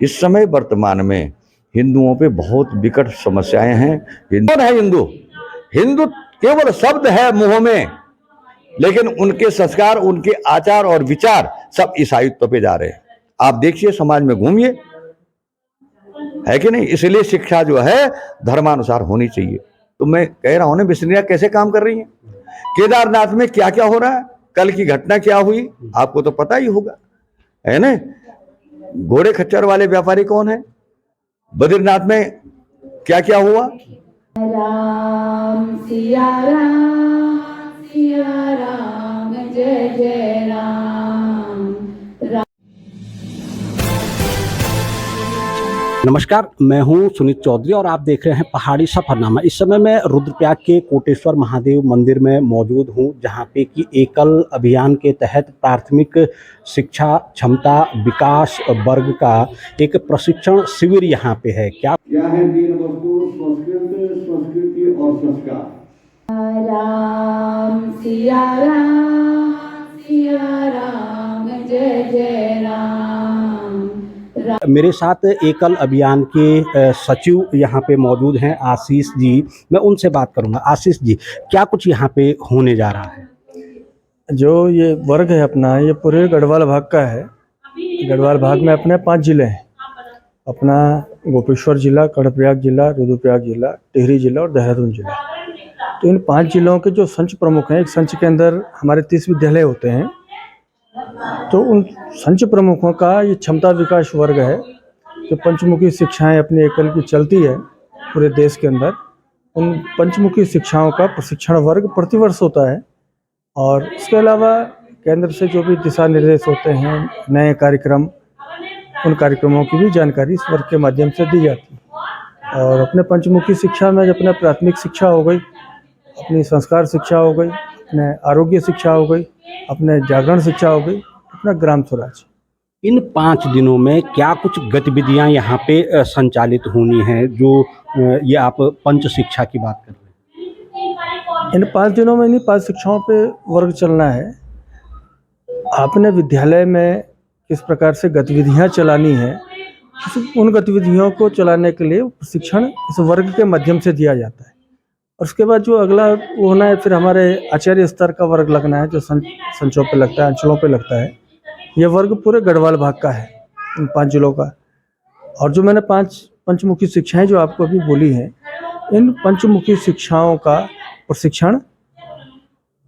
इस समय वर्तमान में हिंदुओं पे बहुत विकट समस्याएं हैं। कौन है हिंदू? हिंदू केवल शब्द है मुंह में, लेकिन उनके संस्कार, उनके आचार और विचार सब ईसाईत्व पे जा रहे हैं। आप देखिए, समाज में घूमिए, है कि नहीं? इसलिए शिक्षा जो है धर्मानुसार होनी चाहिए। तो मैं कह रहा हूं ना, मिशनरियां कैसे काम कर रही हैं। केदारनाथ में क्या क्या हो रहा है, कल की घटना क्या हुई, आपको तो पता ही होगा, है ना? घोड़े खच्चर वाले व्यापारी कौन है? बद्रीनाथ में क्या क्या हुआ? राम सिया राम जय जय राम। नमस्कार, मैं हूं सुनीत चौधरी और आप देख रहे हैं पहाड़ी सफरनामा। इस समय मैं रुद्रप्रयाग के कोटेश्वर महादेव मंदिर में मौजूद हूं, जहां पे कि एकल अभियान के तहत प्राथमिक शिक्षा क्षमता विकास वर्ग का एक प्रशिक्षण शिविर यहां पे है। क्या है तीन वस्तु? संस्कृत, संस्कृति और संस्कार। राम सिया राम जय जय राम। मेरे साथ एकल अभियान के सचिव यहाँ पे मौजूद हैं, आशीष जी। मैं उनसे बात करूंगा। आशीष जी, क्या कुछ यहाँ पे होने जा रहा है? जो ये वर्ग है अपना, ये पूरे गढ़वाल भाग का है। गढ़वाल भाग में अपने 5 जिले हैं। अपना गोपेश्वर जिला, कर्णप्रयाग जिला, रुद्रप्रयाग जिला, टिहरी जिला और देहरादून जिला। तो इन 5 जिलों के जो संच प्रमुख हैं, एक संच के अंदर हमारे 30 विद्यालय होते हैं। तो उन संच प्रमुखों का ये क्षमता विकास वर्ग है। जो पंचमुखी शिक्षाएं अपनी एकल की चलती है पूरे देश के अंदर, उन पंचमुखी शिक्षाओं का प्रशिक्षण वर्ग प्रतिवर्ष होता है। और इसके अलावा केंद्र से जो भी दिशा निर्देश होते हैं, नए कार्यक्रम, उन कार्यक्रमों की भी जानकारी इस वर्ग के माध्यम से दी जाती है। और अपने पंचमुखी शिक्षा में अपने प्राथमिक शिक्षा हो गई, अपनी संस्कार शिक्षा हो गई, अपने आरोग्य शिक्षा हो गई, अपने जागरण शिक्षा हो गई, अपना ग्राम स्वराज। इन 5 दिनों में क्या कुछ गतिविधियां यहाँ पे संचालित होनी हैं, जो ये आप पंच शिक्षा की बात कर रहे हैं? इन 5 दिनों में इन्हीं 5 शिक्षाओं पे वर्ग चलना है। आपने विद्यालय में किस प्रकार से गतिविधियां चलानी है, उन गतिविधियों को चलाने के लिए प्रशिक्षण इस वर्ग के माध्यम से दिया जाता है। और उसके बाद जो अगला वो होना है, फिर हमारे आचार्य स्तर का वर्ग लगना है, जो संचों पे लगता है, अंचलों पे लगता है। ये वर्ग पूरे गढ़वाल भाग का है, इन 5 जिलों का। और जो मैंने 5 पंचमुखी शिक्षाएं जो आपको अभी बोली हैं, इन पंचमुखी शिक्षाओं का प्रशिक्षण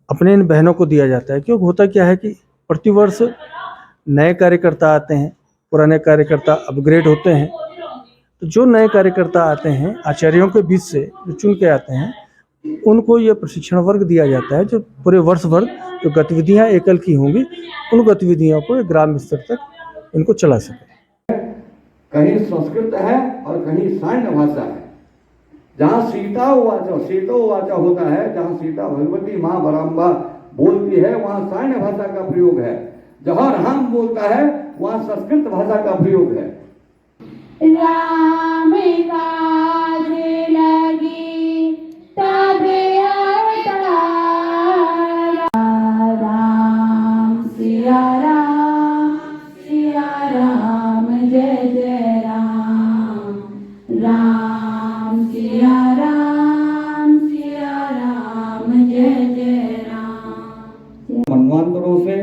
अपने इन बहनों को दिया जाता है। क्योंकि होता क्या है कि प्रतिवर्ष नए कार्यकर्ता आते हैं, पुराने कार्यकर्ता अपग्रेड होते हैं। तो जो नए कार्यकर्ता आते हैं आचार्यों के बीच से जो चुन के आते हैं, उनको ये प्रशिक्षण वर्ग दिया जाता है, जो पूरे वर्ष भर जो गतिविधियां एकल की होंगी, उन गतिविधियों को ग्राम स्तर तक इनको चला सके। कहीं संस्कृत है और कहीं सान्य भाषा है। जहाँ सीता वाचा होता है, जहाँ सीता भगवती माँ बराम्बा बोलती है, वहाँ सान्य भाषा का प्रयोग है। जहाँ राम बोलता है, वहाँ संस्कृत भाषा का प्रयोग है। राम काज लगी तबे अवतारा। राम सिया राम जय जय राम। राम सिया राम जय जय राम। मनवांतरों से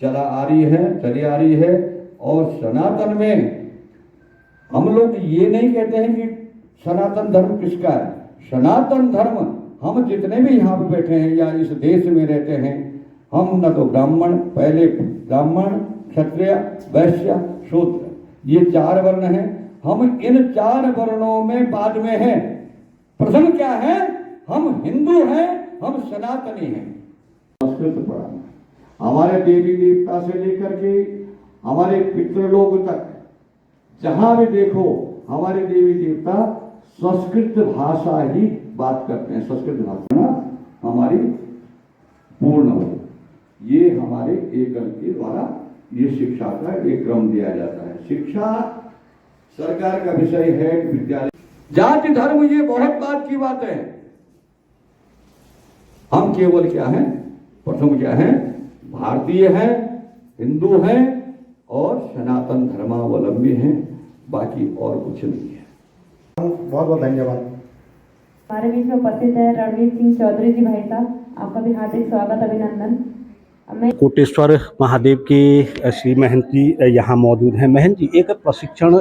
चली आ रही है। और सनातन में हम लोग ये नहीं कहते हैं कि सनातन धर्म किसका है। सनातन धर्म हम जितने भी यहाँ पे बैठे हैं या इस देश में रहते हैं, हम न तो ब्राह्मण, पहले ब्राह्मण, क्षत्रिय, वैश्य, शूद्र, ये 4 वर्ण हैं। हम इन 4 वर्णों में बाद में हैं। प्रथम क्या है? हम हिंदू हैं, हम सनातनी हैं। संस्कृत पढ़ाना, हमारे देवी देवता से लेकर के हमारे पितृलोक तक, जहां भी देखो हमारे देवी देवता संस्कृत भाषा ही बात करते हैं। संस्कृत भाषा हमारी पूर्ण हो, ये हमारे एकल के द्वारा ये शिक्षा का एक क्रम दिया जाता है। शिक्षा सरकार का विषय है। विद्यालय जाति धर्म ये बहुत बात की बात है। हम केवल क्या है? प्रथम क्या है? भारतीय हैं, हिंदू हैं और सनातन धर्मावलंबी हैं। बाकी और कुछ नहीं है। बहुत बहुत धन्यवाद। हमारे बीच में उपस्थित है रणवीर सिंह चौधरी जी भाई साहब, आपका भी हार्दिक स्वागत अभिनंदन। मैं कोटेश्वर महादेव के श्री महंत जी यहाँ मौजूद हैं। महंत जी, एक प्रशिक्षण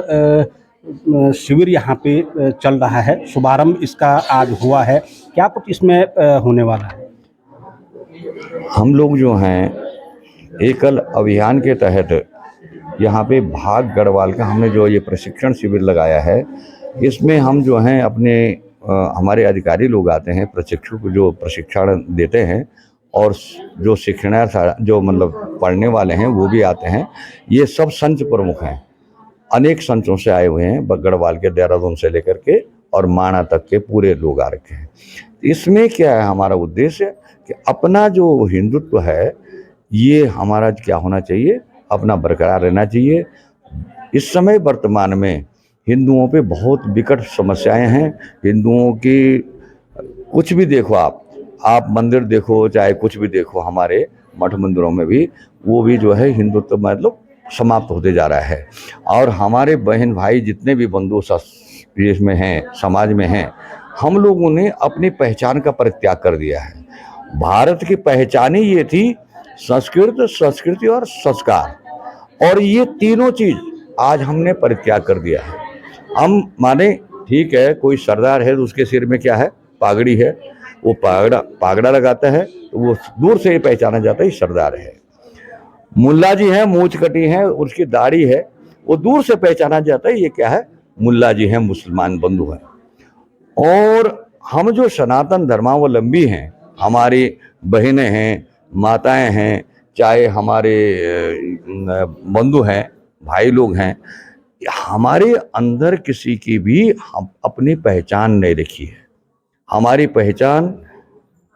शिविर यहाँ पे चल रहा है, शुभारंभ इसका आज हुआ है, क्या कुछ इसमें होने वाला है? हम लोग जो हैं एकल अभियान के तहत यहाँ पे भाग गढ़वाल का हमने जो ये प्रशिक्षण शिविर लगाया है, इसमें हम जो हैं अपने हमारे अधिकारी लोग आते हैं, प्रशिक्षक जो प्रशिक्षण देते हैं, और जो शिक्षणार्थी जो मतलब पढ़ने वाले हैं वो भी आते हैं। ये सब संच प्रमुख हैं, अनेक संचों से आए हुए हैं, गढ़वाल के देहरादून से लेकर के और माणा तक के पूरे लोग आ रखे हैं। इसमें क्या है हमारा उद्देश्य कि अपना जो हिंदुत्व है ये हमारा क्या होना चाहिए, अपना बरकरार रहना चाहिए। इस समय वर्तमान में हिंदुओं पे बहुत विकट समस्याएं हैं। हिंदुओं की कुछ भी देखो, आप मंदिर देखो, चाहे कुछ भी देखो, हमारे मठ मंदिरों में भी वो भी जो है हिंदुत्व मतलब समाप्त होते जा रहा है। और हमारे बहन भाई जितने भी बंधु देश में हैं, समाज में हैं, हम लोगों ने अपनी पहचान का परित्याग कर दिया है। भारत की पहचान ही ये थी संस्कृत, संस्कृति और संस्कार, और ये तीनों चीज आज हमने परित्याग कर दिया है। हम माने ठीक है, कोई सरदार है तो उसके सिर में क्या है, पागड़ी है, वो पागड़ा लगाता है तो वो दूर से ही पहचाना जाता है सरदार है। मुल्ला जी हैं, मूंछ कटी है, उसकी दाढ़ी है, वो दूर से पहचाना जाता है ये क्या है, मुल्ला जी हैं, मुसलमान बंधु हैं। और हम जो सनातन धर्मावलंबी हैं, हमारी बहनें हैं, माताएं हैं, चाहे हमारे बंधु हैं, भाई लोग हैं, हमारे अंदर किसी की भी हम अपनी पहचान नहीं रखी है। हमारी पहचान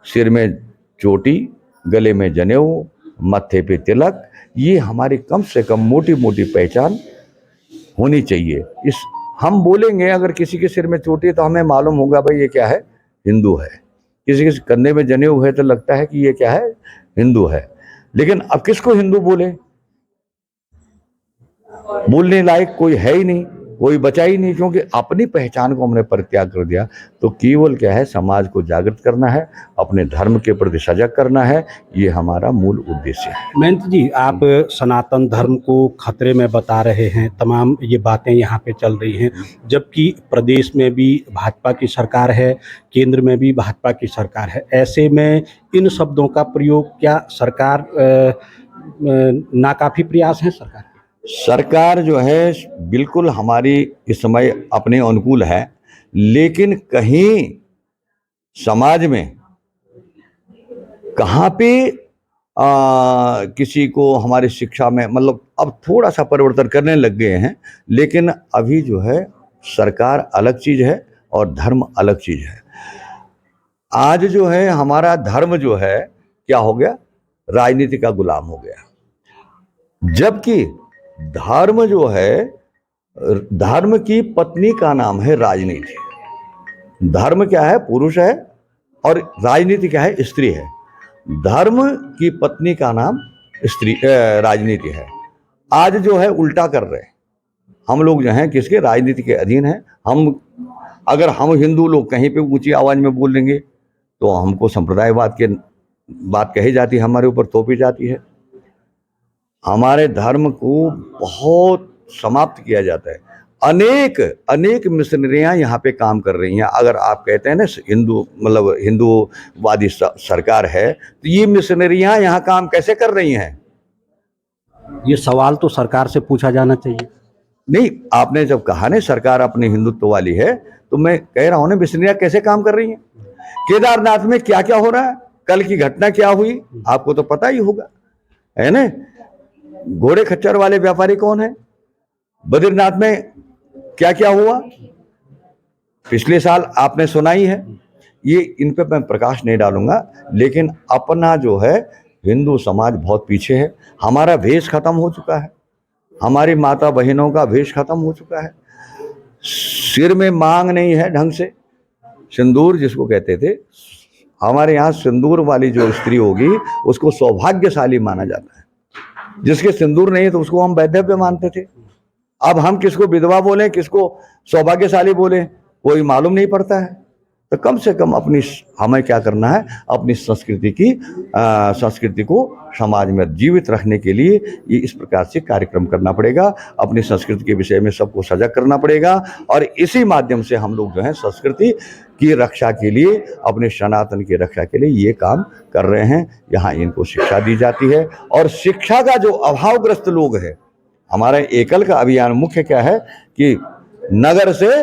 सिर में चोटी, गले में जनेऊ, मत्थे पे तिलक, ये हमारी कम से कम मोटी मोटी पहचान होनी चाहिए। इस हम बोलेंगे अगर किसी के सिर में चोटी है तो हमें मालूम होगा भाई ये क्या है, हिंदू है। किसी के कंधे में जनेऊ है तो लगता है कि ये क्या है, हिंदू है। लेकिन अब किसको हिंदू बोले, बोलने लायक कोई है ही नहीं, कोई बचा ही नहीं, क्योंकि अपनी पहचान को हमने परित्याग कर दिया। तो केवल क्या है, समाज को जागृत करना है, अपने धर्म के प्रति सजग करना है, ये हमारा मूल उद्देश्य है। महंत जी, आप सनातन धर्म को खतरे में बता रहे हैं, तमाम ये बातें यहाँ पे चल रही हैं, जबकि प्रदेश में भी भाजपा की सरकार है, केंद्र में भी भाजपा की सरकार है। ऐसे में इन शब्दों का प्रयोग क्या सरकार नाकाफी प्रयास है सरकार? सरकार जो है बिल्कुल हमारी इस समय अपने अनुकूल है, लेकिन कहीं समाज में कहाँ पे किसी को हमारी शिक्षा में मतलब अब थोड़ा सा परिवर्तन करने लग गए हैं, लेकिन अभी जो है सरकार अलग चीज है और धर्म अलग चीज है। आज जो है हमारा धर्म जो है क्या हो गया, राजनीति का गुलाम हो गया, जबकि धर्म जो है, धर्म की पत्नी का नाम है राजनीति। धर्म क्या है, पुरुष है, और राजनीति क्या है, स्त्री है। धर्म की पत्नी का नाम स्त्री राजनीति है। आज जो है उल्टा कर रहे हैं हम लोग, जो हैं किसके, राजनीति के अधीन हैं। अगर हम हिंदू लोग कहीं पे ऊंची आवाज में बोल लेंगे तो हमको संप्रदायवाद के बात कही जाती है, हमारे ऊपर थोपी जाती है। हमारे धर्म को बहुत समाप्त किया जाता है। अनेक मिशनरियां यहाँ पे काम कर रही हैं। अगर आप कहते हैं ना हिंदू मतलब हिंदूवादी सरकार है, तो ये मिशनरियां यहाँ काम कैसे कर रही हैं? ये सवाल तो सरकार से पूछा जाना चाहिए। नहीं, आपने जब कहा ना सरकार अपने हिंदुत्व वाली है, तो मैं कह रहा हूं ना मिशनरियां कैसे काम कर रही हैं। केदारनाथ में क्या क्या हो रहा है, कल की घटना क्या हुई आपको तो पता ही होगा, है ना। घोड़े खच्चर वाले व्यापारी कौन है, बद्रीनाथ में क्या क्या हुआ पिछले साल आपने सुना ही है। ये इन पे मैं प्रकाश नहीं डालूंगा, लेकिन अपना जो है हिंदू समाज बहुत पीछे है। हमारा भेष खत्म हो चुका है, हमारी माता बहनों का भेष खत्म हो चुका है। सिर में मांग नहीं है ढंग से, सिंदूर जिसको कहते थे, हमारे यहाँ सिंदूर वाली जो स्त्री होगी उसको सौभाग्यशाली माना जाता है। जिसके सिंदूर नहीं है तो उसको हम वैधव्य मानते थे। अब हम किसको विधवा बोलें, किसको सौभाग्यशाली बोलें, कोई मालूम नहीं पड़ता है। तो कम से कम हमें क्या करना है, अपनी संस्कृति को समाज में जीवित रखने के लिए ये इस प्रकार से कार्यक्रम करना पड़ेगा। अपनी संस्कृति के विषय में सबको सजग करना पड़ेगा और इसी माध्यम से हम लोग जो है संस्कृति की रक्षा के लिए, अपने सनातन की रक्षा के लिए ये काम कर रहे हैं। यहाँ इनको शिक्षा दी जाती है और शिक्षा का जो अभावग्रस्त लोग है, हमारे एकल का अभियान मुख्य क्या है कि नगर से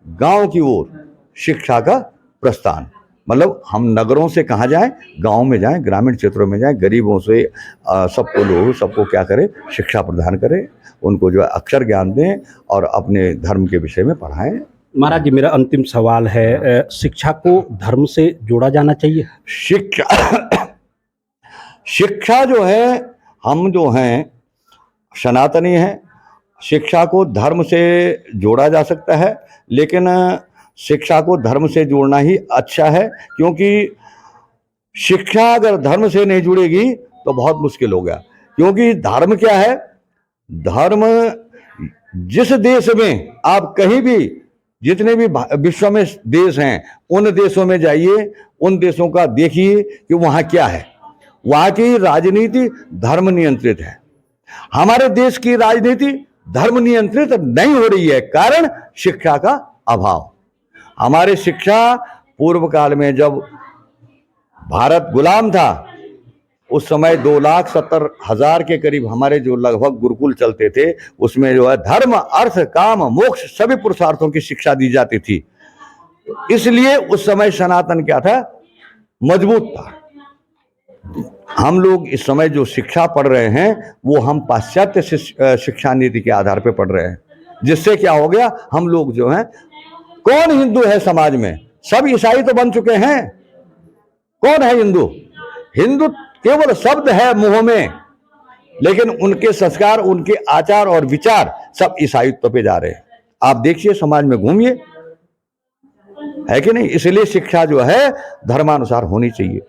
गांव की ओर शिक्षा का प्रस्थान, मतलब हम नगरों से कहाँ जाएं, गांव में जाएं, ग्रामीण क्षेत्रों में जाएं, गरीबों से सबको क्या करें, शिक्षा प्रदान करें, उनको जो है अक्षर ज्ञान दें और अपने धर्म के विषय में पढ़ाएं। महाराज जी, मेरा अंतिम सवाल है, शिक्षा को धर्म से जोड़ा जाना चाहिए? शिक्षा जो है, हम जो हैं सनातनी हैं, शिक्षा को धर्म से जोड़ा जा सकता है, लेकिन शिक्षा को धर्म से जोड़ना ही अच्छा है, क्योंकि शिक्षा अगर धर्म से नहीं जुड़ेगी तो बहुत मुश्किल हो गया। क्योंकि धर्म क्या है, धर्म जिस देश में आप कहीं भी, जितने भी विश्व में देश हैं, उन देशों में जाइए, उन देशों का देखिए कि वहाँ क्या है। वहाँ की राजनीति धर्म नियंत्रित है। हमारे देश की राजनीति धर्म नियंत्रित नहीं हो रही है, कारण शिक्षा का अभाव। हमारे शिक्षा पूर्व काल में जब भारत गुलाम था, उस समय 2,70,000 के करीब हमारे जो लगभग गुरुकुल चलते थे, उसमें जो है धर्म, अर्थ, काम, मोक्ष सभी पुरुषार्थों की शिक्षा दी जाती थी। इसलिए उस समय सनातन क्या था, मजबूत था। हम लोग इस समय जो शिक्षा पढ़ रहे हैं वो हम पाश्चात्य शिक्षा नीति के आधार पर पढ़ रहे हैं, जिससे क्या हो गया, हम लोग जो हैं, कौन हिंदू है समाज में, सब ईसाई तो बन चुके हैं। कौन है हिंदू? हिंदू केवल शब्द है मुंह में, लेकिन उनके संस्कार, उनके आचार और विचार सब ईसाईत्व पे जा रहे हैं। आप देखिए, समाज में घूमिए, है कि नहीं? इसलिए शिक्षा जो है धर्मानुसार होनी चाहिए।